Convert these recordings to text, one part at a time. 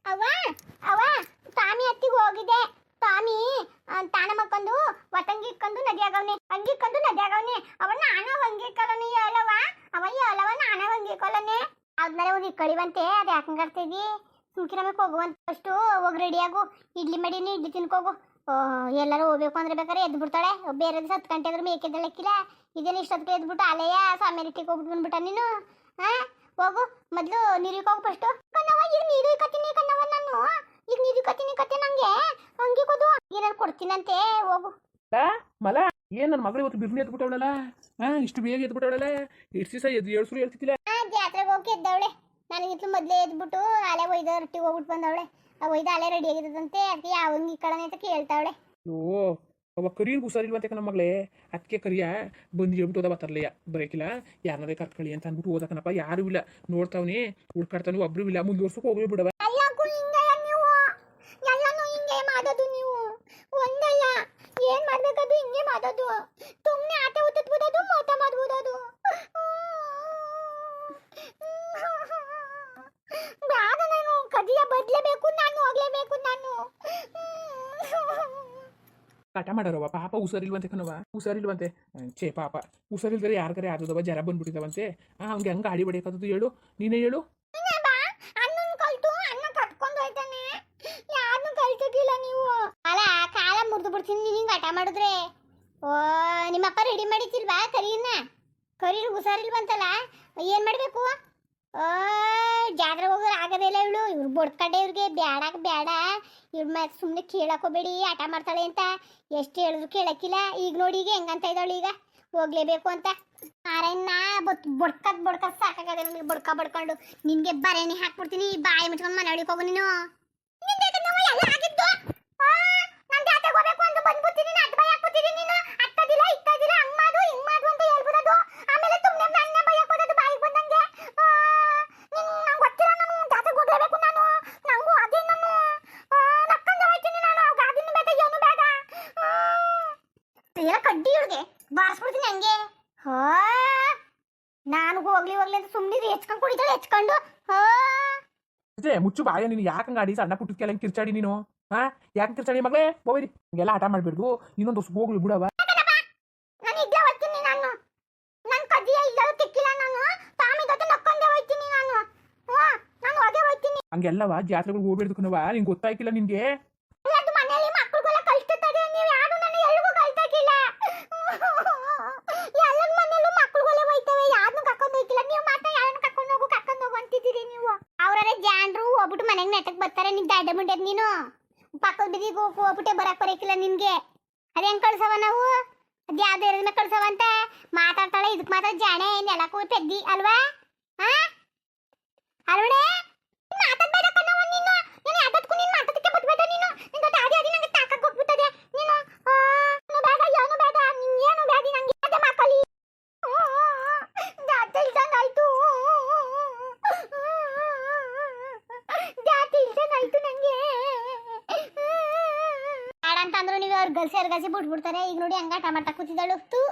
ಅವ್ವ ಅವ್ವ ಸ್ವಾಮಿ ಹತ್ತಿಗೆ ಹೋಗಿದೆ. ಸ್ವಾಮಿ ತಾನ ಮಕ್ಕೊಂಡು ವತಂಗಿ ಇಕ್ಕೊಂಡು ನದಿ ಆಗವನೆ, ಅಂಗಿ ಇಕ್ಕೊಂಡು ನದಿ ಆಗವನೆ. ಅವನ್ನ ನಾನ ವಂಗಿ ಕಲನಿ ಹೇಳವ, ಅವ ಹೇಳವ ನಾನ ವಂಗಿ ಕಲನೆ. ಆದ್ಮೇಲೆ ಒಂದು ಕಳಿವಂತೆ ಅದು ಯಾಕಂಗಾಡ್ತಿದ್ದಿ ಸುಮ್ಕಿರಬೇಕು ಹೋಗುವಂತ. ಫಸ್ಟು ಹೋಗಿ ರೆಡಿ ಆಗು, ಇಡ್ಲಿ ಮಾಡೀನಿ, ಇಡ್ಲಿ ತಿನ್ಕೋಗು. ಎಲ್ಲರೂ ಹೋಗ್ಬೇಕು ಅಂದ್ರೆ ಬೇಕಾದ್ರೆ ಎದ್ದು ಬಿಡ್ತಾಳೆ. ಬೇರೆ 10 ಗಂಟೆ ಆದ್ರೂ ಮೇಕೆದ್ದಳಕ್ಕಿಲ್ಲ. ಇದೇನು ಇಷ್ಟೊತ್ತಿಗೆ ಎದ್ಬಿಟ್ಟು ಅಲೆಯ ಸಾಮೇರಿಟ್ಟಿಗೆ ಹೋಗ್ಬಿಟ್ಟು ಬಂದ್ಬಿಟ್ಟ ನೀನು. ಹಾ ಹೋಗು, ಮೊದ್ಲು ನೀರಿಗೆ ಹೋಗು ಫಸ್ಟು. ಕಣ್ಣವ ಈಗ ನೀರು ಕತ್ತೀನಿ ಕಣ್ಣವ, ನಾನು ಈಗ ನೀರು ಕತ್ತೀನಿ ಕತ್ತೆ. ನಂಗೆ ಹಂಗೆ ಕೊದು ಏನಾರು ಕೊಡ್ತೀನಂತೆ, ಹೋಗು. ಮಲ ಏನ್ ನನ್ನ ಮಗಳು ಇವತ್ತು ಬಿರ್ನಿ ಎದ್ಬಿಟ್ಟವಳಲ್ಲ, ಇಷ್ಟು ಬೇಗ ಎದ್ಬಿಟ್ಟವಳಲ್ಲ. ಇಷ್ಟು ದಿವಸ ಏಳು ಸುರು ಹೇಳ್ತಿದ್ದಿಲ್ಲ. ಜಾತ್ರೆಗೆ ಹೋಗಿ ಎದ್ದವಳೆ. ನನಗಿತ್ತು ಮೊದಲೇ ಎದ್ಬಿಟ್ಟು ಅಲೆ ಒಯ್ದ ರೊಟ್ಟಿಗೆ ಹೋಗ್ಬಿಟ್ಟು ಬಂದವಳೆ. ಆ ಒಯ್ದ ಅಲೆ ರೆಡಿ ಆಗಿರ್ತದಂತೆ, ಅದಕ್ಕೆ ಯಾವಂಗಿ ಕಳನೆ ಅಂತ ಕೇಳ್ತಾವಳೆ. ಓ ಅವ ಕರಿಯನ್ ಹುಷಾರಿಲ್ವಂತೆ ನಮ್ಮ ಮಗಳೇ. ಅದಕ್ಕೆ ಕರಿಯ ಬಂದು ಹೇಳ್ಬಿಟ್ಟು ಹೋದ ಬತ್ತರ್ಲೆಯ ಬರೋಕಿಲ್ಲ, ಯಾರನ್ನಾರೇ ಕರ್ಕೊಳ್ಳಿ ಅಂತ ಅಂದ್ಬಿಟ್ಟು ಓದಕನಪ್ಪ. ಯಾರು ಇಲ್ಲ, ನೋಡ್ತಾವನಿ ಹುಡ್ಕಾಡ್ತಾನೆ, ಒಬ್ರು ಇಲ್ಲ. ಮುಂದುವರ್ಸಕ್ಕೆ ಹೋಗ್ಲಿ ಬಿಡವ. ಎಲ್ಲಾನು ಹಿಂಗೆ ಮಾಡೋದು ನೀವು, ಒಂದಲ್ಲ ಏನ್ ಮಾಡ್ಬೇಕದು ಹಿಂಗೆ ಮಾಡೋದು. ಸುಮ್ಮನೆ ಆಟ ಉತ್ತಿದ್ಬಿಡೋದು, ಮೋಟ ಮಾಡ್ಬಿಡೋದು. ಬೇಡ, ನಾನು ಕದಿಯ ಬದ್ಲೇಬೇಕು, ನಾನು ಹೋಗ್ಲೇಬೇಕು. ನಾನು ಕಾಟ ಮಾಡಾರವ ಪಾಪ. ಹುಷಾರಿಲ್ವಂತೆ ಕಣವ, ಹುಷಾರಿಲ್ವಂತೆ. ಛೇ ಪಾಪ, ಹುಷಾರಿಲ್ದರೆ ಯಾರಿಗಾರೆ ಆದದವ, ಜರ ಬಂದ್ಬಿಟ್ಟಿದವಂತೆ. ಅವ್ನಿಗೆ ಹಂಗೆ ಗಾಡಿ ಹೊಡಿಯೋಕ್ಕದ್ದು ಹೇಳು, ನೀನೇ ಹೇಳು. ಅಣ್ಣನ ಕಲ್ತು ಅಣ್ಣ ಕಟ್ಕೊಂಡು ಹೋಯ್ತಾನೆ, ಯಾರನ್ನು ಕಲ್ತಿದ್ದಿಲ್ಲ ನೀವು. ಅಲ್ಲ ಕಾಲ ಮುರಿದು ಬಿಡ್ತೀನಿ ನೀನು ಆಟ ಮಾಡಿದ್ರೆ. ಓ ನಿಮ್ಮಪ್ಪ ರೆಡಿ ಮಾಡಿತಿಲ್ವಾ ಕರೀನ? ಕರೀರು ಹುಷಾರಿಲ್ವಂತಲ್ಲ, ಏನ್ ಮಾಡ್ಬೇಕು? ಜಾತ್ರೆ ಹೋಗೋರು ಆಗದೇ ಇಲ್ಲ ಇವಳು. ಇವ್ರು ಬಡ್ಕಡೆ ಇವ್ರಿಗೆ ಬೇಡ ಬೇಡ, ಇವ್ರ ಮತ್ತೆ ಸುಮ್ಮನೆ ಕೇಳಕೋಬೇಡಿ, ಆಟ ಮಾಡ್ತಾಳೆ ಅಂತ. ಎಷ್ಟು ಹೇಳಿದ್ರು ಕೇಳಕ್ಕಿಲ್ಲ. ಈಗ ನೋಡಿ ಈಗ ಹೆಂಗಂತ ಇದ್ದಾಳು, ಈಗ ಹೋಗ್ಲೇಬೇಕು ಅಂತ. ಮಾರನ್ನ ಬಡ್ಕದ್ ಸಾಕಾಗದೆ ನನಗೆ. ಬಡ್ಕೊಂಡು ನಿನ್ಗೆ ಬರೇನಿ ಹಾಕ್ಬಿಡ್ತೀನಿ. ಬಾಯಿ ಮುಚ್ಕೊಂಡು ಮನೆ ಒಳಗೆ ಹೋಗು ನೀನು. ನಾನು ಜಾತ್ರೆಗೆ ಹೋಗ್ಬೇಕು ಅಂತ ಬಂದ್ಬಿಡ್ತೀನಿ, ಅಡ್ಡ ಬಾಯಿ ಹಾಕ್ಬಿಡ್ತೀನಿ. ನೀನು ಅತ್ತದಿಲ್ಲ ಇತ್ತದಿಲ್ಲ, ಹಂಗ್ ಮಾಡು ಹಿಂಗ್ ಮಾಡು ಅಂತ ಹೇಳ್ಬಿಡೋದು. ಆಮೇಲೆ ಸುಮ್ಮನೆ ನನ್ನ ಬಾಯಿ ಹಾಕೋದು ಬಾಯಿಗೆ ಬಂದಂಗೆ. ನಂಗೆ ಗೊತ್ತಿಲ್ಲ, ನಾನು ಜಾತ್ರೆಗೆ ಹೋಗ್ಲೇಬೇಕು. ನಂಗೂ ಅದೇ ನಾನು ನಕ್ಕೊಂಡು ಹೋಗ್ತೀನಿ. ನಾನು ಗಾದಿನೂ ಬೇಡ ಏನು ಬೇಡ, ಎಲ್ಲ ಕಡ್ಡಿ ಇವ್ರಿಗೆ ಬಾರಿಸ್ಬಿಡ್ತೀನಿ ಹಂಗೆ. ನಾನು ಹೋಗ್ಲಿ ಅಂತ ಸುಮ್ಮನೆ ಹೆಚ್ಕೊಂಡು ಕುಡಿತಾಳೆ, ಹೆಚ್ಕೊಂಡು. ಮುಚ್ಚು ಬಾಯ, ನೀನು ಯಾಕೆ ಗಾಡಿ ಸಣ್ಣ ಪುಟ್ಟಕ್ಕೆ ಎಲ್ಲ ಕಿರ್ಚಾಡಿ ನೀನು? ಯಾಕೆ ಕಿರ್ಚಾಡಿ ಮಗಳೇ? ಹೋಗ್ರಿ, ಹಿಂಗೆಲ್ಲ ಆಟ ಮಾಡ್ಬಿಡ್ದು. ಇನ್ನೊಂದು ಹೊಸ ಹೋಗ್ಲಿ ಬಿಡವ. ನಾನು ಇದ್ದೇ ಹೋಗ್ತೀನಿ. ನಾನು ನನ್ನ ಕದಿಯ ಇಲ್ಲ ತಿಕ್ಕಿಲ್ಲ. ನಾನು ತಾಮಿ ಜೊತೆ ನಕ್ಕೊಂಡೇ ಹೋಗ್ತೀನಿ. ನಾನು ಹೋಗೇ ಹೋಗ್ತೀನಿ. ಹಂಗೆಲ್ಲವ ಜಾತ್ರೆಗಳಿಗೆ ಹೋಗ್ಬಿಡ್ದು ಕಣವ, ನಿಂಗೆ ಗೊತ್ತಾಯ್ಕಿಲ್ಲ ನಿನ್ಗೆ. ಅದು ಮನೆಯಲ್ಲಿ ಮಕ್ಕಳಿಗೆಲ್ಲ ಕಳಿಸ್ತಿದ್ದಾರೆ, ನೀವು ಯಾರು ನನ್ನ ಎಲ್ರಿಗೂ ಕಳಿಸ್ತಾಕಿಲ್ಲ. ಎಲ್ಲರ ಮನೆಯಲ್ಲೂ ಮಕ್ಕಳುಗಳೇ ಹೋಯ್ತವೆ, ಯಾರನ್ನೂ ಕರ್ಕೊಂಡು ಹೋಯ್ತಿಲ್ಲ. ನೀವು ಮಾತ್ರ ಯಾರನ್ನು ಕರ್ಕೊಂಡು ಹೋಗು ಅಂತಿದ್ದೀರಿ ನೀವು. ಅವರೇ ಜಾನ್ರು ಹೋಗ್ಬಿಟ್ಟು ಮನೆಗೆ ನೆಟ್ಟಕ್ಕೆ ಬರ್ತಾರೆ. ನಿನ್ ದಾಡೆ ಮುಂಡೆ ನೀನು ಪಕ್ಕದ ಬಿದಿಗೆ ಹೋಗ್ಬಿಟ್ಟೆ ಬರಕ್ಕಿಲ್ಲ ನಿನ್ಗೆ. ಅದೇ ಹೆಂಗ್ ಕಳ್ಸವ ನಾವು? ಅದ್ ಯಾವ್ದು ಇರೋದ್ಮೇಲೆ ಕಳ್ಸವ ಅಂತ ಮಾತಾಡ್ತಾಳೆ. ಇದಕ್ ಮಾತ್ರ ಜಾಣೆ ನೆಲಕ್ಕೂ ಪೆದ್ದಿ ಅಲ್ವಾ? ಅಲ್ವಡೆ ಮಾತಾಡ್ಬೇಡ ಕಣವ ನೀನು. ನೀನು ಯಾವ್ದಕ್ಕೂ ನೀನು ಮಾತಾಡಕ್ಕೆ ಬಿಟ್ಬೇಡ. ನೀನು ನಿನ್ ಜೊತೆ ಆದಿ ನಂಗೆ ತಾಕಕ್ಕೆ ಹೋಗ್ಬಿಟ್ಟದೆ. ನೀನು ಬೇಡ, ಏನು ಬೇಡ, ಏನು ಬೇಡ ನಂಗೆ. ಅದೇ ಮಾಕಲಿ ಜಾತಿ ಇಲ್ದಂಗಾಯ್ತು, ಜಾತಿ ಇಲ್ದಂಗಾಯ್ತು ನಂಗೆ. ಬೇಡ ಅಂತಂದ್ರು ನೀವು ಅವ್ರು ಗಲ್ಸಿ ಬಿಟ್ಬಿಡ್ತಾರೆ. ಈಗ ನೋಡಿ ಹಂಗ ಟಮಾಟ ಕೂತಿದ್ದಾಳು.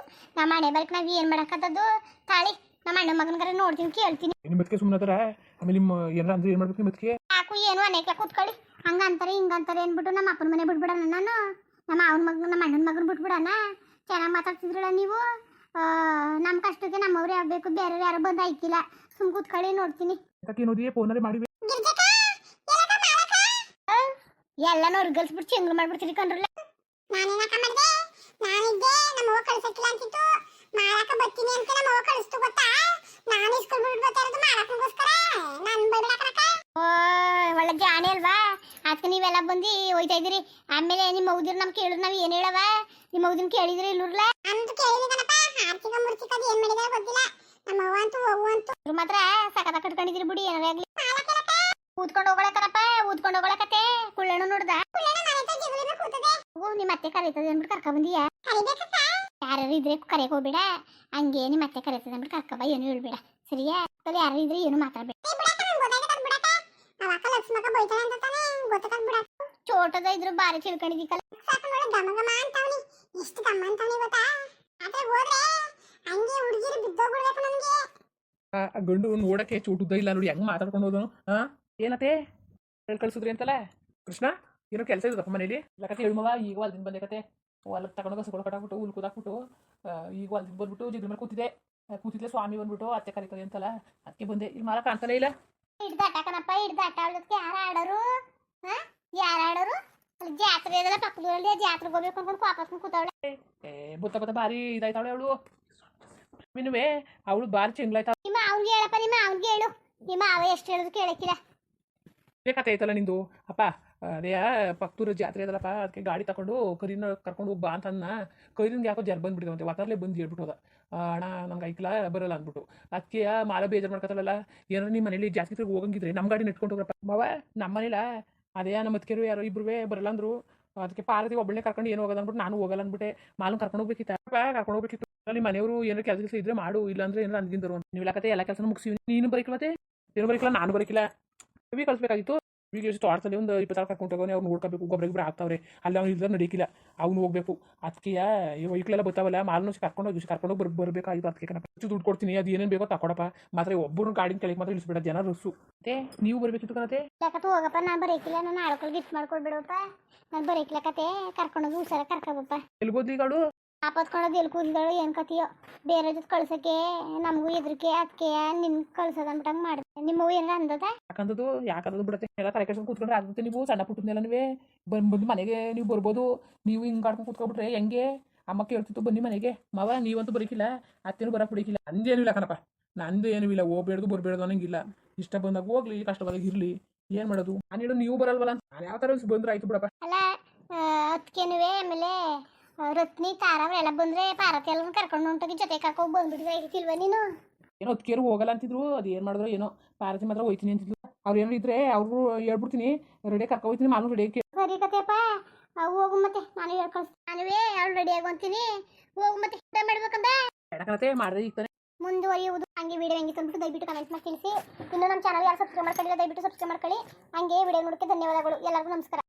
ನಮ್ಮ ಮನೆ ಬರಕ್ ನಾವ್ ಏನ್ ಮಾಡಕ್ಕದ್ದು? ತಾಳಿ ನಮ್ಮ ಅಣ್ಣ ಮಗನ ನೋಡ್ತೀನಿ, ಕೇಳ್ತೀನಿ. ನಿಮ್ಮ ಮತ್ಕೆ ಸುಮ್ಮನೆ ಅದರ. ಆಮೇಲೆ ನಿಮ್ಮ ಏನಾರ ಅಂದ್ರೆ ಏನ್ ಮಾಡ್ಬೇಕು? ನಿಮ್ಮ ಮತ್ಕೆ ಯಾಕು ಏನು ಅನೇಕ ಕೂತ್ಕೊಳ್ಳಿ. ಹಂಗಂತಾರೆ ಹಿಂಗಂತಾರೆ ಅನ್ಬಿಟ್ಟು ನಮ್ಮ ಅಪ್ಪನ ಮನೆ ಬಿಟ್ಬಿಡೋಣ. ನಾನು ನಮ್ಮ ಅವನ ಮಗನ ನಮ್ಮ ಅಣ್ಣನ ಮಗನ ಬಿಟ್ಬಿಡೋಣ. ಚೆನ್ನಾಗಿ ಮಾತಾಡ್ತಿದ್ರಲ್ಲ ನೀವು. ನಮ್ಮ ಕಷ್ಟಕ್ಕೆ ನಮ್ಮವ್ರು ಯಾವ್ಬೇಕು, ಬೇರೆ ಯಾರು ಬಂದು ಆಯ್ಕಿಲ್ಲ. ಸುಮ್ ಕೂತ್ಕೊಳ್ಳಿ, ನೋಡ್ತೀನಿ. ಏನೋದಿ ಫೋನಲ್ಲಿ ಮಾಡಿವಿ ಎಲ್ಲ ನೋಡಿ ಗಲ್ಸ್ಬಿಟ್ಟು ಚೆಂಗ್ರು ಮಾಡ್ಬಿಡ್ತೀರಿ ಕಣ್ರಲ್ಲ. ನಾನಿದ್ದೆ ನಮ್ಮವ್ವ ಕಳ್ಸಕ್ಕಿಲ್ಲ ಅಂತಿತ್ತು. ಮಾಡಾಕ ಬರ್ತೀನಿ ಅಂತ ನಮ್ಮವ್ವ ಕಳಿಸ್ತು ಗೊತ್ತಾ. ನಾನು ಇಸ್ಕೂಲ್ ಬಿಟ್ಟು ಬರ್ತಾ ಇರೋದು ಮಾಡಾಕೋಸ್ಕರ. ನಾನು ಬೈಬಿಡಕರಕ. ಒಳ್ಳೆ ಜಾಣೆ ಅಲ್ವಾ? ಅದಕ್ಕೆ ನೀವೆಲ್ಲ ಬಂದು ಹೋಯ್ತಾ ಇದ್ದೀರಿ. ಆಮೇಲೆ ನಿಮ್ಮ ಮೌದಿರ್ ನಮ್ ಕೇಳಿದ್ರು ನಾವ್ ಏನ್ ಹೇಳವ? ನಿಮ್ಮ ಮೌದಿನ ಕೇಳಿದ್ರಿ ಇಲ್ಲೂರ್ಲ? ಅಂತ ಕೇಳಿದನಪ್ಪ. ಆರ್ತಿಕ ಮುರ್ತಿಕದ ಏನ್ ಮಾಡಿದಾರ ಗೊತ್ತಿಲ್ಲ. ನಮ್ಮವ್ವ ಅಂತೂ ಹೋಗು ಅಂತೂ ಮಾತ್ರ ಸಕದ ಕಟ್ಕೊಂಡಿದ್ರಿ ಬಿಡಿ. ಏನಾರೇ ಆಗ್ಲಿ ಊದ್ಕೊಂಡು ಹೋಗಳಕನಪ್ಪ, ಊದ್ಕೊಂಡು ಹೋಗಳಕತ್ತೆ. ಕುಳ್ಳಣ್ಣು ನೋಡ್ದ? ನಿಮ್ಮ ಅತ್ತೆ ಕರೀತದೆ ಅಂದ್ಬಿಟ್ಟು ಕರ್ಕ ಬಂದಿಯಾ? ಯಾರು ಇದ್ರೆ ಕರೆಯಕ್ ಹೋಗ್ಬೇಡ. ಹಂಗೆ ನಿಮ್ಮ ಅತ್ತೆ ಕರೀತದೆ ಅಂದ್ಬಿಟ್ಟು ಕರ್ಕ ಬಾ, ಏನು ಹೇಳ್ಬೇಡ ಸರಿಯಾ? ಯಾರು ಇದ್ರೆ ಏನು ಮಾತಾಡ್ಬೇಡ. ಚೋಟದ ಇದ್ರು ಬಾರಿ ತಿಳ್ಕೊಂಡಿದ್ದೀಕಲ್ಲ. ಗಂಡು ನೋಡಕ್ಕೆ ಚೋಟುದ್ದ ಇಲ್ಲ ನೋಡಿ ಹೆಂಗ್ ಮಾತಾಡ್ಕೊಂಡು ಹೋದನು. ಏನತ್ತೆ ಹೇಳಿ ಕಳ್ಸಿದ್ರಿ ಅಂತಲ್ಲ ಕೃಷ್ಣ ಏನೋ ಕೆಲಸ ಇದ್ದಪ್ಪ ಮನೇಲಿ ಲಕತೆ ಹೇಳು ಮಗ ಈಗ ಹೊಲ್ದಿಂದ ಬಂದೆ ಕತೆ ಹೊಲಕ್ಕೆ ತಗೊಂಡು ಹಸುಗಳು ಕಟ್ಟಾಕ್ಬಿಟ್ಟು ಹುಲ್ ಕೂದಾಕ್ಬಿಟ್ಟು ಈಗ ಹೊಲ್ದಿಂದ ಬಂದ್ಬಿಟ್ಟು ಜಿಗ್ರ ಮೇಲೆ ಕೂತಿದ್ದೆ ಕೂತಿದ್ಲೆ ಸ್ವಾಮಿ ಬಂದ್ಬಿಟ್ಟು ಅತ್ತೆ ಕರೀತದೆ ಅಂತಲ್ಲ ಅದಕ್ಕೆ ಬಂದೆ ಇಲ್ಲಿ ಮಾರ ಕಾಣ್ತಾನೆ ಇಲ್ಲ ಹಿಡ್ದಾಟ ಕಣಪ್ಪ ಹಿಡ್ದಾಟ ಆಡೋದಕ್ಕೆ ಯಾರು ಆಡೋರು ಹಾ ಯಾರು ಆಡೋರು ಅಲ್ಲಿ ಜಾತ್ರೆ ಇದೆಲ್ಲ ಪಕ್ಕದಲ್ಲಿ ಜಾತ್ರೆಗೆ ಹೋಗ್ಬೇಕು ಅನ್ಕೊಂಡು ವಾಪಸ್ ಕೂತವಳೆ ಬುತ್ತ ಬತ್ತ ಭಾರಿ ಇದಾಯ್ತಾವಳೆ ಅವಳು ಮಿನುವೆ ಅವಳು ಭಾರಿ ಚೆಂಗ್ಲಾಯ್ತಾವ ನಿಮ್ಮ ಅವ್ನಿಗೆ ಹೇಳಪ್ಪ ನಿಮ್ಮ ಅವ್ನಿಗೆ ಹೇಳು ನಿಮ್ಮ ಅವ ಎಷ್ಟು ಹೇಳೋದು ಕೇಳಕ್ಕಿಲ್ಲ ಕತೆ ಐತಲ್ಲ ನಿಂದು ಅಪ್ಪ ಅದೇ ಪಕ್ತೂರು ಜಾತ್ರೆ ಅದಲ್ಲಪ್ಪ ಅದಕ್ಕೆ ಗಾಡಿ ತಗೊಂಡು ಕರಿನ ಕರ್ಕೊಂಡು ಹೋಗಿ ಬಾ ಅಂತನ್ನ ಕೈಲಿಂದ ಯಾಕೋ ಜರ್ ಬಂದ್ಬಿಟ್ಟಿದೆ ವಾತಾರಲ್ಲೇ ಬಂದು ಹೇಳ್ಬಿಟ್ಟು ಹೋದ ಅಣ್ಣ ನಂಗೆ ಐಕ್ಲ ಬರಲ್ಲ ಅಂದ್ಬಿಟ್ಟು ಅದಕ್ಕೆ ಮಾಲ ಬೇಜಾರು ಮಾಡ್ಕೊತಲ್ಲ ಏನಾರು ನಿಮ್ಮ ಮನೇಲಿ ಜಾಸ್ತಿ ಹೋಗಂಗಿದ್ರೆ ನಮ್ಮ ಗಾಡಿ ನೆಟ್ಕೊಂಡು ಹೋಗ್ರಪ್ಪ ಮಾವ ನಮ್ಮ ಮನೇಲ ಅದೇ ನಮ್ಮ ಅತ್ತಿಗೆರು ಯಾರೋ ಇಬ್ರು ಬರಲ್ಲ ಅಂದ್ರು ಅದಕ್ಕೆ ಪಾರತಿ ಒಬ್ಬಳನ್ನೇ ಕರ್ಕೊಂಡು ಏನು ಹೋಗೋದು ಅಂದ್ಬಿಟ್ಟು ನಾನು ಹೋಗಲ್ಲ ಅಂದ್ಬಿಟ್ಟೆ ಮಾಲು ಕರ್ಕೊಂಡು ಹೋಗ್ಬೇಕಿತ್ತಪ್ಪ ಕರ್ಕೊಂಡು ಹೋಗ್ಬೇಕಿತ್ತು ಅಲ್ಲಿ ಮನೆಯವರು ಏನಾರು ಕೆಲಸ ಇದ್ರೆ ಮಾಡು ಇಲ್ಲಾಂದ್ರೆ ಏನಾರು ಅಂದ್ಗಿಂದರು ಅಂತ ನೀವು ಕತೆ ಎಲ್ಲ ಕೆಲಸ ಮುಗಿಸಿ ನೀನು ಬರೀಕಿಲ್ಲ ಮತ್ತೆ ಏನು ಬರೀಕಿಲ್ಲ ನಾನು ಬರೀಕಿಲ್ಲ ಕಳಿಸ್ಬೇಕಾಗಿತ್ತು ಈಗ ಎಷ್ಟು ತೋಟದಲ್ಲಿ ಒಂದು 26 ಕರ್ಕೊಂಡು ಹೋಗೋನೆ ಅವ್ರು ನೋಡ್ಕೋಬೇಕು ಗೊಬ್ಬರ ಆಗ್ತಾವ್ರೆ ಅಲ್ಲಿ ಅವ್ನು ಇಲ್ಲದ್ರೆ ನಡೀಕಿಲ್ಲ ಅವ್ನು ಹೋಗ್ಬೇಕು ಅದಕ್ಕೆ ವೈಕ್ಲೆಲ್ಲ ಬರ್ತಾವಲ್ಲ ಮಾಲನ್ನು ಕರ್ಕೊಂಡೋಗಿ ಬರಬೇಕಾಗಿತ್ತು ಅದಕ್ಕೆ ಕಣಪ್ಪ ದುಡ್ಡು ಕೊಡ್ತೀನಿ ಅದು ಏನೇನು ಬೇಕೋ ತಕೊಡಪ್ಪ ಮಾತ್ರ ಒಬ್ಬರು ಗಾಡಿನ ಕೆಳಗೆ ಮಾತ್ರ ಇಳಿಸ್ಬೇಡ ಜನ ರಸ್ಸು ಮತ್ತೆ ನೀವು ಬರಬೇಕಿತ್ತು ಕಣತೆ ಯಾಕತ್ತು ಹೋಗಪ್ಪ ನಾನು ಬರೀಕಿಲ್ಲ ನಾನು ಆಳ್ಕೊಳ್ ಗಿಫ್ಟ್ ಮಾಡ್ಕೊಡ್ಬಿಡಪ್ಪ ನಾನು ಬರೀಕಿಲ್ಲ ಕತೆ ಕರ್ಕೊಂಡೋಗಿ ಹುಷಾರ ಕರ್ಕೋಬಪ್ಪ ಎಲ್ಗೋದ್ಲಿ ಗಾಡು ಆಪತ್ಕೊಳ್ಳೋದು ಎಲ್ಲಿ ಕೂದಲು ಏನು ಕತಿಯೋ ಬೇರೆ ಜೊತೆ ಕಳ್ಸೋಕ್ಕೆ ನಮಗೂ ಎದ್ರಿಕೆ ಅದಕ್ಕೆ ನಿನ್ ಕಳ್ಸೋದು ಅಂದ್ಬಿಟ್ಟಂಗೆ ಮಾಡಿದೆ ನಿಮ್ಮವು ಏನಾರ ಅಂದದ ಯಾಕಂದದು ಬಿಡುತ್ತೆ ಎಲ್ಲ ತಲೆ ಕೆಡ್ಸ್ಕೊಂಡು ಕೂತ್ಕೊಂಡ್ರೆ ಆಗುತ್ತೆ ನೀವು ಸಣ್ಣ ಪುಟ್ಟನೆಲ್ಲ ನೀವೇ ಬಂದು ಮನೆಗೆ ನೀವು ಬರ್ಬೋದು ನೀವು ಹಿಂಗೆ ಆಡ್ಕೊಂಡು ಕೂತ್ಕೊಬಿಟ್ರೆ ಹೆಂಗೆ ಅಮ್ಮ ಕೇಳ್ತಿತ್ತು ಬನ್ನಿ ಮನೆಗೆ ಮಾವ ನೀವಂತೂ ಬರೀಕಿಲ್ಲ ಅತ್ತೇನು ಬರಕ್ಕೆ ಬಿಡಿಕಿಲ್ಲ ನಂದೇನು ಇಲ್ಲ ಕಣಪ್ಪ ನಂದು ಏನೂ ಇಲ್ಲ ಹೋಗ್ಬೇಡ್ದು ಬರಬೇಡ್ದು ಅನ್ನಂಗಿಲ್ಲ ಇಷ್ಟ ಬಂದಾಗ ಹೋಗ್ಲಿ ಕಷ್ಟ ಬಂದಾಗ ಇರಲಿ ಏನು ಮಾಡೋದು ನಾನು ಹೇಳೋದು ನೀವು ಬರಲ್ವಲ್ಲ ಅಂತ ನಾನು ಯಾವ ಥರ ಬಂದ್ರೆ ಆಯ್ತು ಬಿಡಪ್ಪ ಅಲ್ಲ ಅದಕ್ಕೇನುವೆ ಆಮೇಲೆ ರತ್ನಿ ತಾರ ಅವರೆಲ್ಲ ಬಂದರೆ ಪಾರತಿ ಎಲ್ಲ ಕರ್ಕೊಂಡು ಹೊಂಟೋಗಿ ಜೊತೆ ಕರ್ಕೊಂಡು ಬಂದ್ಬಿಟ್ಟಿದ್ರೆ ಆಗಿತ್ತಿಲ್ವ ನೀನು ಏನೋ ಹೊತ್ಕೇರು ಹೋಗಲ್ಲ ಅಂತಿದ್ರು ಅದು ಏನು ಮಾಡಿದ್ರು ಏನೋ ಪಾರತಿ ಮಾತ್ರ ಹೋಯ್ತೀನಿ ಅಂತಿದ್ರು ಅವ್ರು ಏನೋ ಇದ್ರೆ ಅವ್ರು ಹೇಳ್ಬಿಡ್ತೀನಿ ರೆಡಿ ಕರ್ಕೊ ಹೋಗ್ತೀನಿ ಮಾಲು ರೆಡಿ ಸರಿ ಕತೆಯಪ್ಪ ಹೋಗು ಮತ್ತೆ ನಾನು ಹೇಳ್ಕಳಿಸ್ತೀನಿ ನಾನುವೇ ಅವಳು ರೆಡಿ ಆಗೋಂತೀನಿ ಹೋಗು ಮತ್ತೆ ಊಟ ಮಾಡ್ಬೇಕಂದ ಎಡಕತೆ ಮಾಡಿದ್ರೆ ಈಗ ತಾನೆ ಮುಂದುವರಿಯುವುದು ಹಂಗೆ ವಿಡಿಯೋ ಹೆಂಗಿತ್ತು ಅಂದ್ಬಿಟ್ಟು ದಯವಿಟ್ಟು ಕಮೆಂಟ್ ಮಾಡಿ ತಿಳಿಸಿ ಇನ್ನು ನಮ್ಮ ಚಾನಲ್ ಯಾರು ಸಬ್ಸ್ಕ್ರೈಬ್ ಮಾಡ್ಕೊಂಡಿಲ್ಲ ದಯವಿಟ್ಟು ಸಬ್ಸ್ಕ್ರೈಬ್ ಮಾಡ್ಕೊಳ್ಳಿ ಹಂಗೆ ವಿಡಿಯೋ ನೋಡೋಕ್ಕೆ ಧನ್ಯವಾದಗಳು ಎಲ್ಲರಿಗೂ ನಮಸ್ಕಾರ